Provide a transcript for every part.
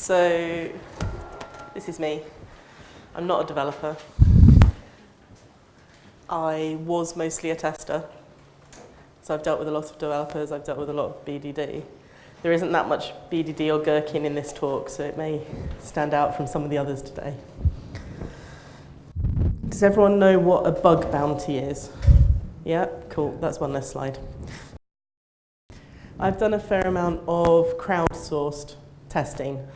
So this is me. I'm not a developer. I was mostly a tester. So I've dealt with a lot of developers, I've dealt with a lot of BDD. There isn't that much BDD or Gherkin in this talk, so it may stand out from some of the others today. Does everyone know what a bug bounty is? Yeah, cool, that's one less slide. I've done a fair amount of crowdsourced testing.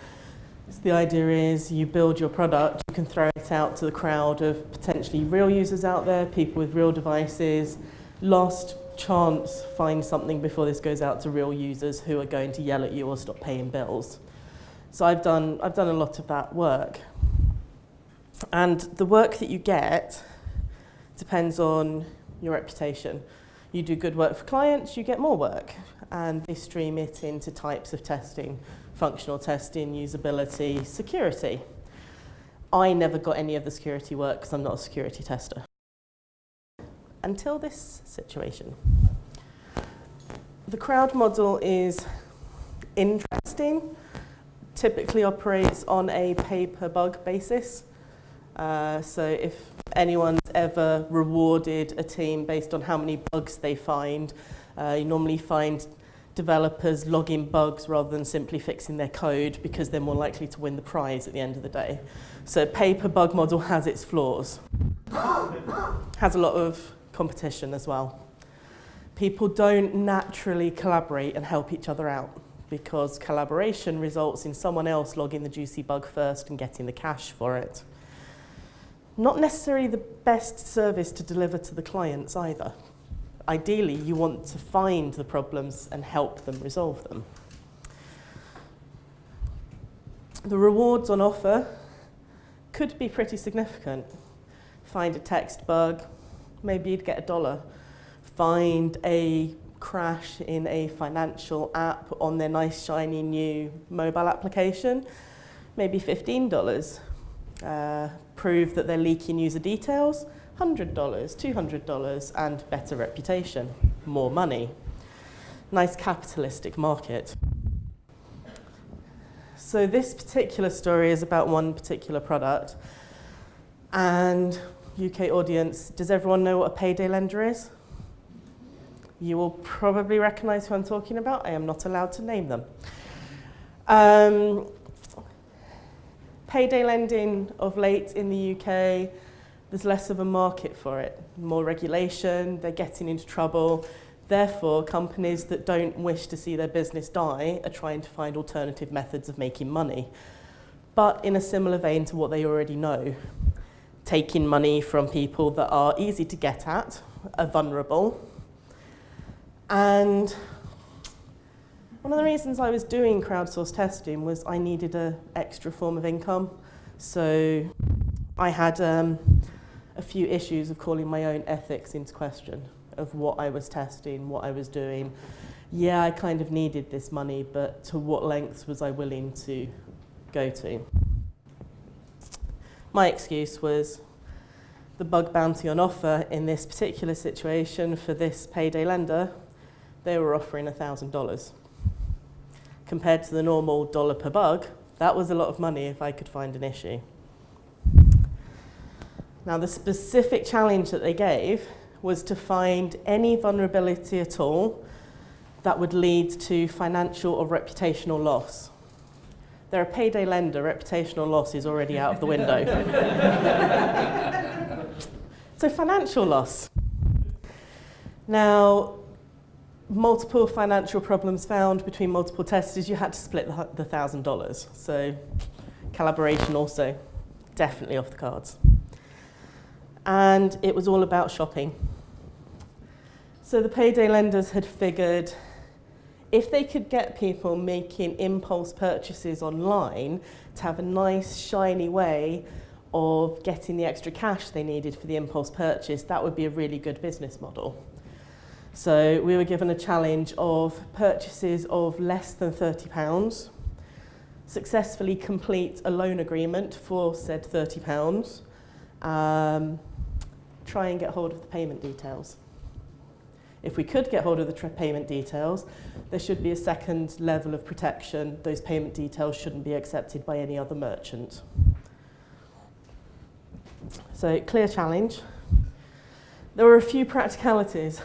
So the idea is you build your product, you can throw it out to the crowd of potentially real users out there, people with real devices. Last chance, find something before this goes out to real users who are going to yell at you or stop paying bills. So I've done a lot of that work. And the work that you get depends on your reputation. You do good work for clients, you get more work. And they stream it into types of testing, functional testing, usability, security. I never got any of the security work because I'm not a security tester. Until this situation. The crowd model is interesting, typically operates on a pay-per-bug basis. So if anyone's ever rewarded a team based on how many bugs they find, you normally find developers logging bugs rather than simply fixing their code because they're more likely to win the prize at the end of the day. So pay-per-bug model has its flaws. Has a lot of competition as well. People don't naturally collaborate and help each other out because collaboration results in someone else logging the juicy bug first and getting the cash for it. Not necessarily the best service to deliver to the clients either. Ideally, you want to find the problems and help them resolve them. The rewards on offer could be pretty significant. Find a text bug, maybe you'd get $1. Find a crash in a financial app on their nice shiny new mobile application, maybe $15. Prove that they're leaking user details, $100, $200, and better reputation, more money. Nice capitalistic market. So this particular story is about one particular product. And UK audience, does everyone know what a payday lender is? You will probably recognise who I'm talking about. I am not allowed to name them. Payday lending of late in the UK, there's less of a market for it. More regulation, they're getting into trouble. Therefore, companies that don't wish to see their business die are trying to find alternative methods of making money. But in a similar vein to what they already know, taking money from people that are easy to get at, are vulnerable. And one of the reasons I was doing crowdsourced testing was I needed an extra form of income. So I had a few issues of calling my own ethics into question of what I was testing, what I was doing. Yeah, I kind of needed this money, but to what lengths was I willing to go to? My excuse was the bug bounty on offer in this particular situation for this payday lender, they were offering $1,000. Compared to the normal $1 per bug, that was a lot of money if I could find an issue. Now, the specific challenge that they gave was to find any vulnerability at all that would lead to financial or reputational loss. They're a payday lender, reputational loss is already out of the window. So financial loss. Now, multiple financial problems found between multiple testers, you had to split the $1,000. So collaboration also definitely off the cards. And it was all about shopping. So the payday lenders had figured if they could get people making impulse purchases online to have a nice, shiny way of getting the extra cash they needed for the impulse purchase, that would be a really good business model. So we were given a challenge of purchases of less than £30, successfully complete a loan agreement for said £30, try and get hold of the payment details. If we could get hold of the payment details, there should be a second level of protection. Those payment details shouldn't be accepted by any other merchant. So, clear challenge. There were a few practicalities.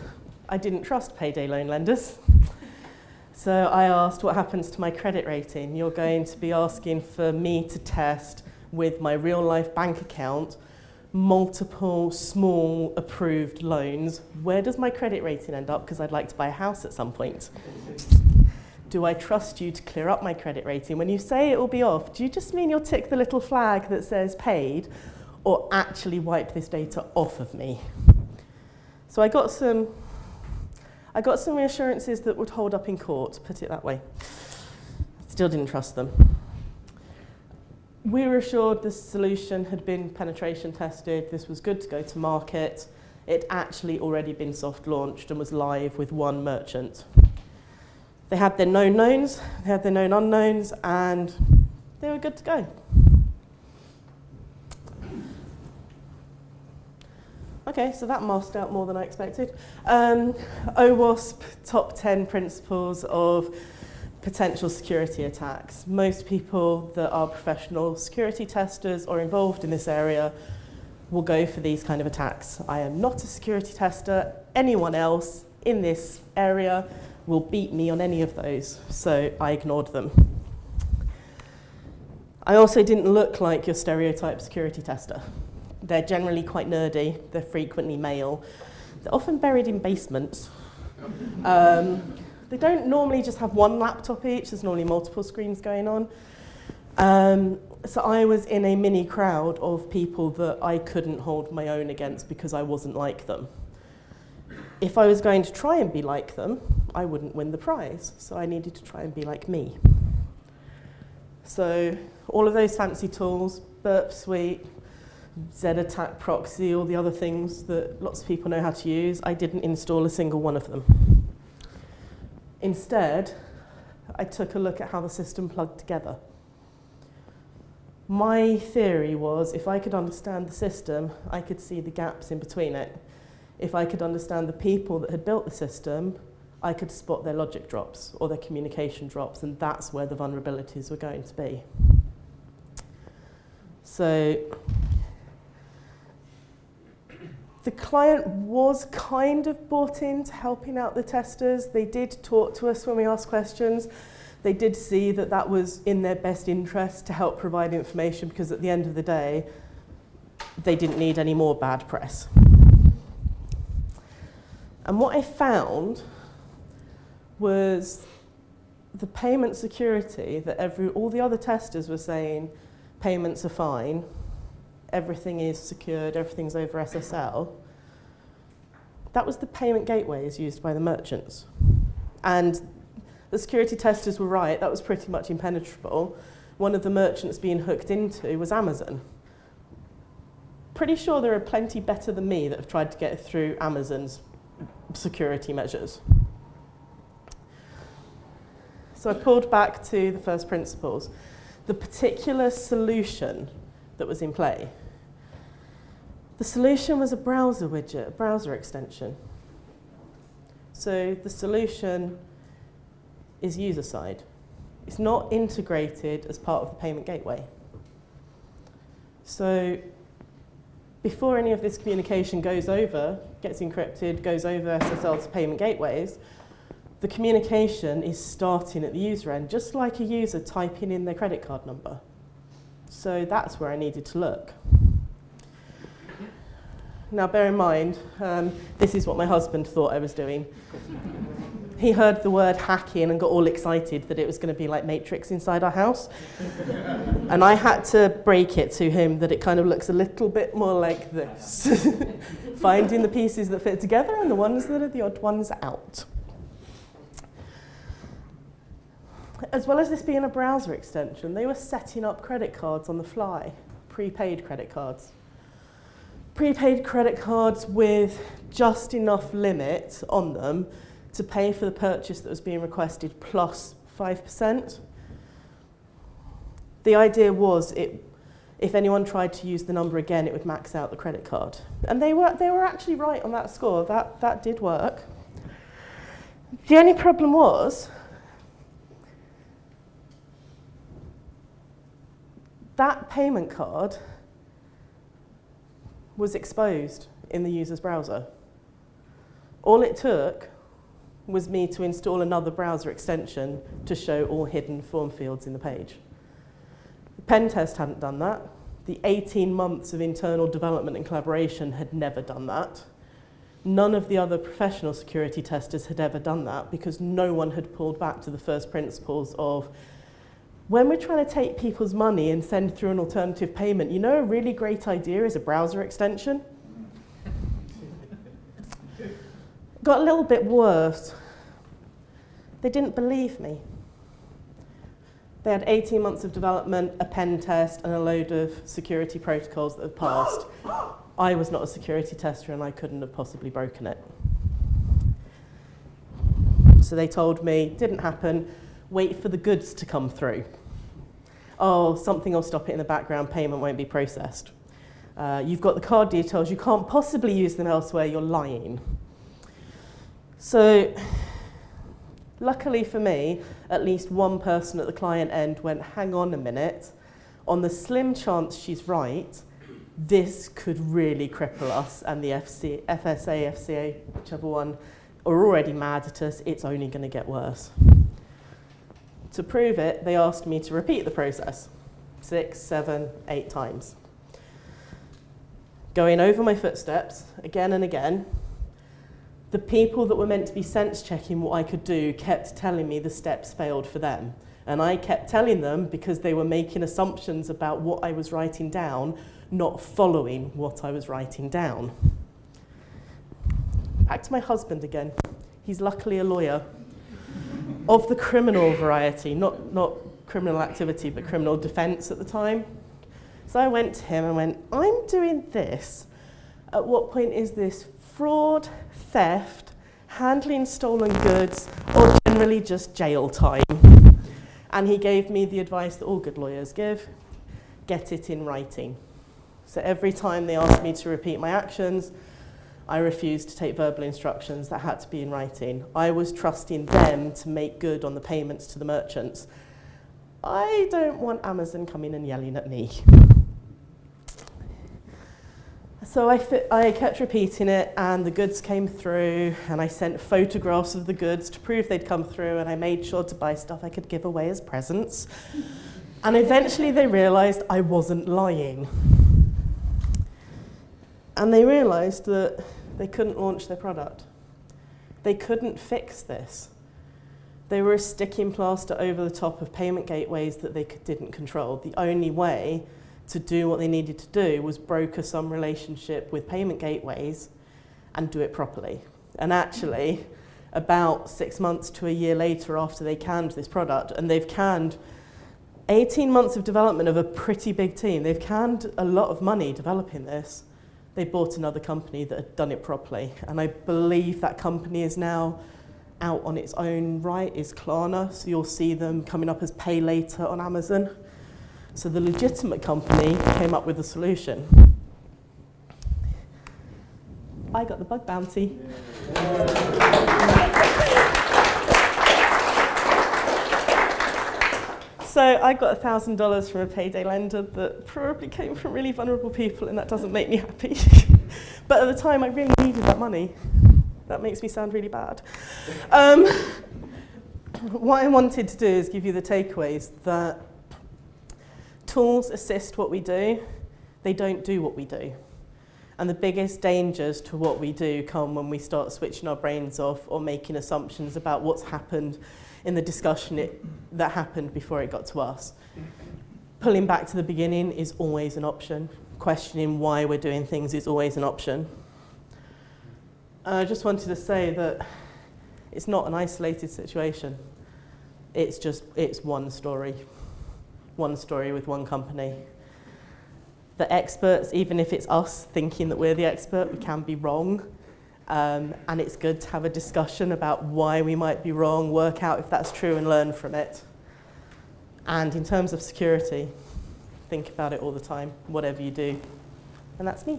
I didn't trust payday loan lenders. So I asked, what happens to my credit rating? You're going to be asking for me to test with my real life bank account multiple small approved loans. Where does my credit rating end up? Because I'd like to buy a house at some point. Do I trust you to clear up my credit rating? When you say it will be off, do you just mean you'll tick the little flag that says paid, or actually wipe this data off of me? So I got some reassurances that would hold up in court, put it that way. Still didn't trust them. We were assured the solution had been penetration tested, this was good to go to market. It actually already been soft launched and was live with one merchant. They had their known knowns, they had their known unknowns, and they were good to go. Okay, so that masked out more than I expected. owasp, top 10 principles of potential security attacks. Most people that are professional security testers or involved in this area will go for these kind of attacks. I am not a security tester. Anyone else in this area will beat me on any of those, so I ignored them. I also didn't look like your stereotype security tester. They're generally quite nerdy, they're frequently male. They're often buried in basements. They don't normally just have one laptop each, there's normally multiple screens going on. So I was in a mini crowd of people that I couldn't hold my own against because I wasn't like them. If I was going to try and be like them, I wouldn't win the prize, so I needed to try and be like me. So all of those fancy tools, Burp Suite, Z-Attack Proxy, all the other things that lots of people know how to use, I didn't install a single one of them. Instead, I took a look at how the system plugged together. My theory was if I could understand the system, I could see the gaps in between it. If I could understand the people that had built the system, I could spot their logic drops or their communication drops, and that's where the vulnerabilities were going to be. So the client was kind of bought into helping out the testers. They did talk to us when we asked questions. They did see that that was in their best interest to help provide information, because at the end of the day, they didn't need any more bad press. And what I found was the payment security that all the other testers were saying, payments are fine, everything is secured, everything's over SSL. That was the payment gateways used by the merchants. And the security testers were right, that was pretty much impenetrable. One of the merchants being hooked into was Amazon. Pretty sure there are plenty better than me that have tried to get through Amazon's security measures. So I pulled back to the first principles. The particular solution that was in play. The solution was a browser widget, a browser extension. So the solution is user-side. It's not integrated as part of the payment gateway. So before any of this communication goes over, gets encrypted, goes over SSL to payment gateways, the communication is starting at the user end, just like a user typing in their credit card number. So that's where I needed to look. Now bear in mind, this is what my husband thought I was doing. He heard the word hacking and got all excited that it was going to be like Matrix inside our house. And I had to break it to him that it kind of looks a little bit more like this. Finding the pieces that fit together and the ones that are the odd ones out. As well as this being a browser extension, they were setting up credit cards on the fly, prepaid credit cards. Prepaid credit cards with just enough limit on them to pay for the purchase that was being requested plus 5%. The idea was if anyone tried to use the number again, it would max out the credit card. And they were actually right on that score. That did work. The only problem was that payment card was exposed in the user's browser. All it took was me to install another browser extension to show all hidden form fields in the page. The pen test hadn't done that. The 18 months of internal development and collaboration had never done that. None of the other professional security testers had ever done that because no one had pulled back to the first principles of, when we're trying to take people's money and send through an alternative payment, you know, a really great idea is a browser extension. Got a little bit worse. They didn't believe me. They had 18 months of development, a pen test, and a load of security protocols that had passed. I was not a security tester and I couldn't have possibly broken it. So they told me, didn't happen, wait for the goods to come through. Oh, something will stop it in the background, payment won't be processed. You've got the card details, you can't possibly use them elsewhere, you're lying. So, luckily for me, at least one person at the client end went, hang on a minute, on the slim chance she's right, this could really cripple us, and the FSA, FCA, whichever one, are already mad at us, it's only going to get worse. To prove it, they asked me to repeat the process 6, 7, 8 times. Going over my footsteps again and again. The people that were meant to be sense checking what I could do kept telling me the steps failed for them. And I kept telling them because they were making assumptions about what I was writing down, not following what I was writing down. Back to my husband again. He's luckily a lawyer of the criminal variety, not criminal activity, but criminal defense at the time. So I went to him and went, I'm doing this. At what point is this fraud, theft, handling stolen goods, or generally just jail time? And he gave me the advice that all good lawyers give, get it in writing. So every time they asked me to repeat my actions, I refused to take verbal instructions that had to be in writing. I was trusting them to make good on the payments to the merchants. I don't want Amazon coming and yelling at me. So I kept repeating it, and the goods came through, and I sent photographs of the goods to prove they'd come through, and I made sure to buy stuff I could give away as presents. And eventually they realised I wasn't lying. And they realised that they couldn't launch their product. They couldn't fix this. They were a sticking plaster over the top of payment gateways that they didn't control. The only way to do what they needed to do was broker some relationship with payment gateways and do it properly. And actually, about 6 months to a year later after they canned this product, and they've canned 18 months of development of a pretty big team, they've canned a lot of money developing this. They bought another company that had done it properly. And I believe that company is now out on its own right, is Klarna, so you'll see them coming up as pay later on Amazon. So the legitimate company came up with a solution. I got the bug bounty. So I got $1,000 from a payday lender that probably came from really vulnerable people, and that doesn't make me happy. But at the time, I really needed that money. That makes me sound really bad. What I wanted to do is give you the takeaways that tools assist what we do, they don't do what we do. And the biggest dangers to what we do come when we start switching our brains off or making assumptions about what's happened in the discussion that happened before it got to us. Pulling back to the beginning is always an option. Questioning why we're doing things is always an option. I just wanted to say that it's not an isolated situation. It's one story with one company. The experts, even if it's us thinking that we're the expert, we can be wrong. And it's good to have a discussion about why we might be wrong, work out if that's true and learn from it. And in terms of security, think about it all the time, whatever you do. And that's me.